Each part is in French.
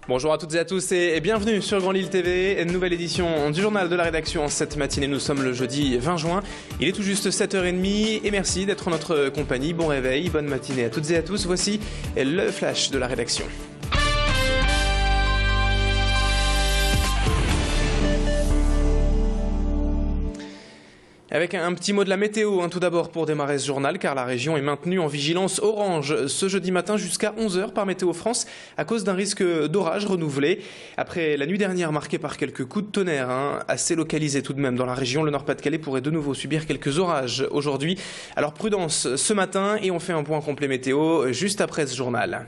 Bonjour à toutes et à tous et bienvenue sur Grand Lille TV, nouvelle édition du journal de la rédaction en cette matinée. Nous sommes le jeudi 20 juin, il est tout juste 7h30 et merci d'être en notre compagnie. Bon réveil, bonne matinée à toutes et à tous. Voici le flash de la rédaction. Avec un petit mot de la météo, tout d'abord pour démarrer ce journal, car la région est maintenue en vigilance orange ce jeudi matin jusqu'à 11h par Météo France à cause d'un risque d'orage renouvelé. Après la nuit dernière marquée par quelques coups de tonnerre, assez localisés tout de même dans la région, le Nord-Pas-de-Calais pourrait de nouveau subir quelques orages aujourd'hui. Alors prudence ce matin et on fait un point complet météo juste après ce journal.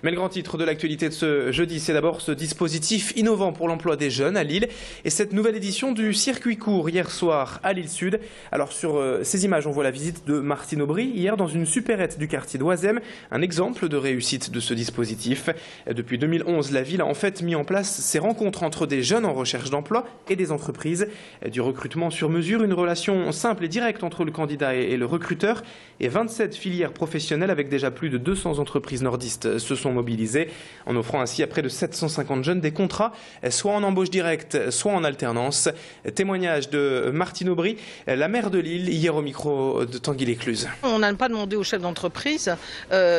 Mais le grand titre de l'actualité de ce jeudi, c'est d'abord ce dispositif innovant pour l'emploi des jeunes à Lille et cette nouvelle édition du circuit court hier soir à Lille Sud. Alors sur ces images, on voit la visite de Martine Aubry hier dans une supérette du quartier d'Oisem, un exemple de réussite de ce dispositif. Depuis 2011, la ville a en fait mis en place ces rencontres entre des jeunes en recherche d'emploi et des entreprises. Du recrutement sur mesure, une relation simple et directe entre le candidat et le recruteur et 27 filières professionnelles avec déjà plus de 200 entreprises nordistes se sont mobilisés, en offrant ainsi à près de 750 jeunes des contrats, soit en embauche directe, soit en alternance. Témoignage de Martine Aubry, la maire de Lille, hier au micro de Tanguy Lécluse. On n'a pas demandé aux chefs d'entreprise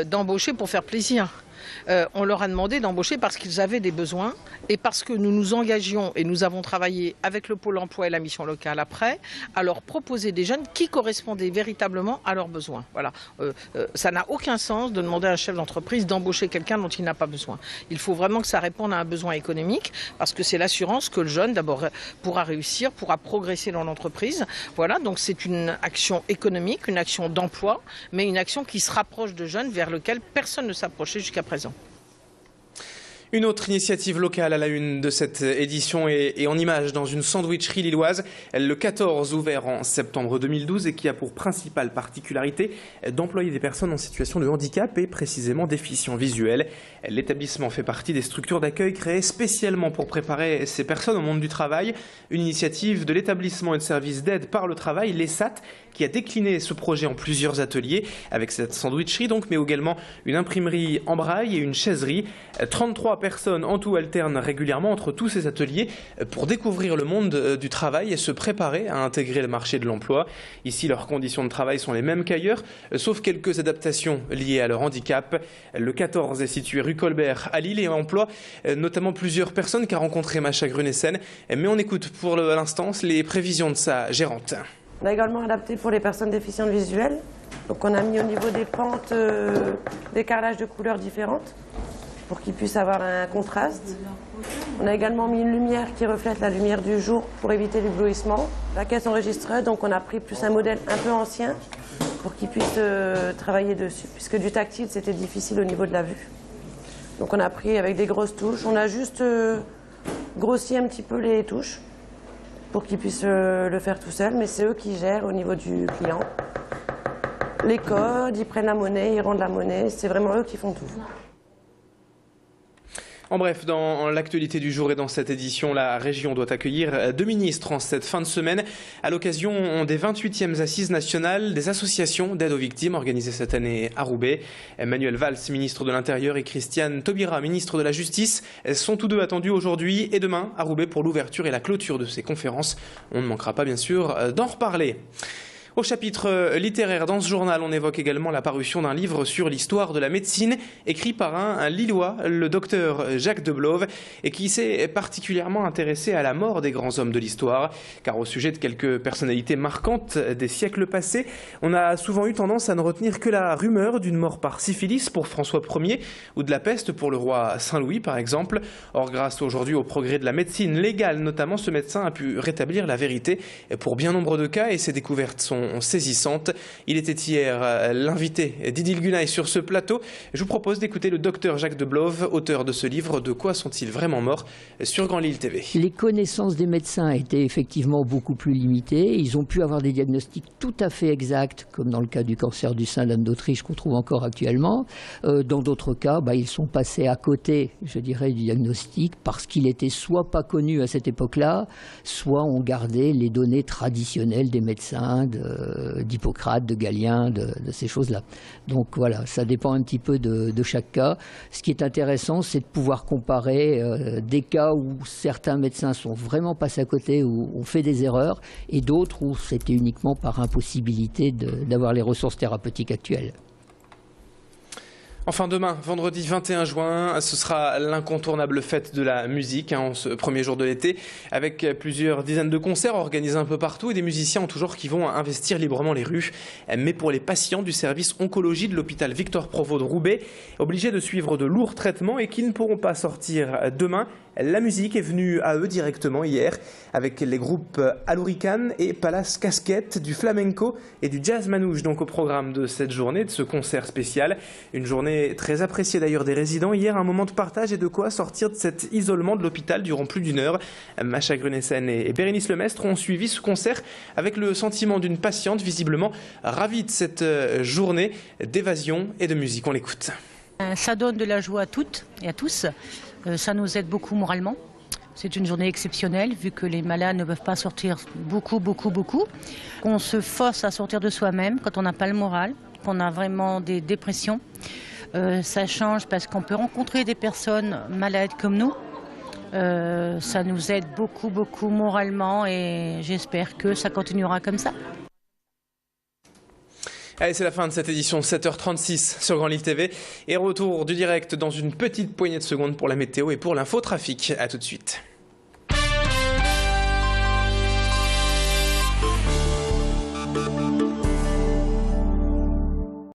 d'embaucher pour faire plaisir. On leur a demandé d'embaucher parce qu'ils avaient des besoins et parce que nous nous engagions et nous avons travaillé avec le Pôle emploi et la mission locale après à leur proposer des jeunes qui correspondaient véritablement à leurs besoins. Voilà. Ça n'a aucun sens de demander à un chef d'entreprise d'embaucher quelqu'un dont il n'a pas besoin. Il faut vraiment que ça réponde à un besoin économique parce que c'est l'assurance que le jeune d'abord pourra réussir, pourra progresser dans l'entreprise. Voilà, donc c'est une action économique, une action d'emploi, mais une action qui se rapproche de jeunes vers lequel personne ne s'approchait jusqu'à présent. Une autre initiative locale à la une de cette édition est en images dans une sandwicherie lilloise, le 14 ouvert en septembre 2012 et qui a pour principale particularité d'employer des personnes en situation de handicap et précisément déficients visuels. L'établissement fait partie des structures d'accueil créées spécialement pour préparer ces personnes au monde du travail. Une initiative de l'établissement et de service d'aide par le travail, l'ESAT, qui a décliné ce projet en plusieurs ateliers avec cette sandwicherie donc, mais également une imprimerie en braille et une chaiserie. 33 personnes en tout alternent régulièrement entre tous ces ateliers pour découvrir le monde du travail et se préparer à intégrer le marché de l'emploi. Ici, leurs conditions de travail sont les mêmes qu'ailleurs, sauf quelques adaptations liées à leur handicap. Le 14 est situé rue Colbert à Lille et emploie notamment plusieurs personnes qu'a rencontré Macha Grunessen. Mais on écoute pour l'instant les prévisions de sa gérante. On a également adapté pour les personnes déficientes visuelles. Donc on a mis au niveau des pentes des carrelages de couleurs différentes pour qu'ils puissent avoir un contraste. On a également mis une lumière qui reflète la lumière du jour pour éviter l'éblouissement. La caisse enregistreuse, donc on a pris plus un modèle un peu ancien pour qu'ils puissent travailler dessus, puisque du tactile c'était difficile au niveau de la vue. Donc on a pris avec des grosses touches, on a juste grossi un petit peu les touches pour qu'ils puissent le faire tout seuls, mais c'est eux qui gèrent au niveau du client. Les codes, ils prennent la monnaie, ils rendent la monnaie, c'est vraiment eux qui font tout. En bref, dans l'actualité du jour et dans cette édition, la région doit accueillir 2 ministres en cette fin de semaine à l'occasion des 28e Assises nationales des associations d'aide aux victimes organisées cette année à Roubaix. Manuel Valls, ministre de l'Intérieur, et Christiane Taubira, ministre de la Justice, sont tous deux attendus aujourd'hui et demain à Roubaix pour l'ouverture et la clôture de ces conférences. On ne manquera pas bien sûr d'en reparler. Au chapitre littéraire, dans ce journal, on évoque également la parution d'un livre sur l'histoire de la médecine, écrit par un Lillois, le docteur Jacques de Blove, et qui s'est particulièrement intéressé à la mort des grands hommes de l'histoire, car au sujet de quelques personnalités marquantes des siècles passés, on a souvent eu tendance à ne retenir que la rumeur d'une mort par syphilis pour François Ier, ou de la peste pour le roi Saint-Louis, par exemple. Or, grâce aujourd'hui au progrès de la médecine légale, notamment, ce médecin a pu rétablir la vérité pour bien nombre de cas, et ses découvertes sont saisissante. Il était hier l'invité d'Idil Gunaï sur ce plateau. Je vous propose d'écouter le docteur Jacques de Blove, auteur de ce livre « De quoi sont-ils vraiment morts ?» sur Grand Lille TV. Les connaissances des médecins étaient effectivement beaucoup plus limitées. Ils ont pu avoir des diagnostics tout à fait exacts, comme dans le cas du cancer du sein d'Anne d'Autriche qu'on trouve encore actuellement. Dans d'autres cas, ils sont passés à côté, je dirais, du diagnostic parce qu'il était soit pas connu à cette époque-là, soit on gardait les données traditionnelles des médecins, d'Hippocrate, de Galien, de ces choses-là. Donc voilà, ça dépend un petit peu de chaque cas. Ce qui est intéressant, c'est de pouvoir comparer des cas où certains médecins sont vraiment passés à côté, où on fait des erreurs, et d'autres où c'était uniquement par impossibilité d'avoir les ressources thérapeutiques actuelles. Enfin demain, vendredi 21 juin, ce sera l'incontournable fête de la musique, en ce premier jour de l'été, avec plusieurs dizaines de concerts organisés un peu partout et des musiciens en tout genre qui vont investir librement les rues. Mais pour les patients du service oncologie de l'hôpital Victor Provost de Roubaix, obligés de suivre de lourds traitements et qui ne pourront pas sortir demain, la musique est venue à eux directement hier, avec les groupes Alourican et Palace Casquette, du flamenco et du jazz manouche, donc au programme de cette journée, de ce concert spécial. Une journée très appréciée d'ailleurs des résidents. Hier, un moment de partage et de quoi sortir de cet isolement de l'hôpital durant plus d'une heure. Macha Grunessen et Bérénice Lemestre ont suivi ce concert avec le sentiment d'une patiente visiblement ravie de cette journée d'évasion et de musique. On l'écoute. Ça donne de la joie à toutes et à tous. Ça nous aide beaucoup moralement. C'est une journée exceptionnelle vu que les malades ne peuvent pas sortir beaucoup. On se force à sortir de soi-même quand on n'a pas le moral, qu'on a vraiment des dépressions. Ça change parce qu'on peut rencontrer des personnes malades comme nous. Ça nous aide beaucoup moralement et j'espère que ça continuera comme ça. Allez, c'est la fin de cette édition 7h36 sur Grand Livre TV. Et retour du direct dans une petite poignée de secondes pour la météo et pour l'infotrafic. A tout de suite.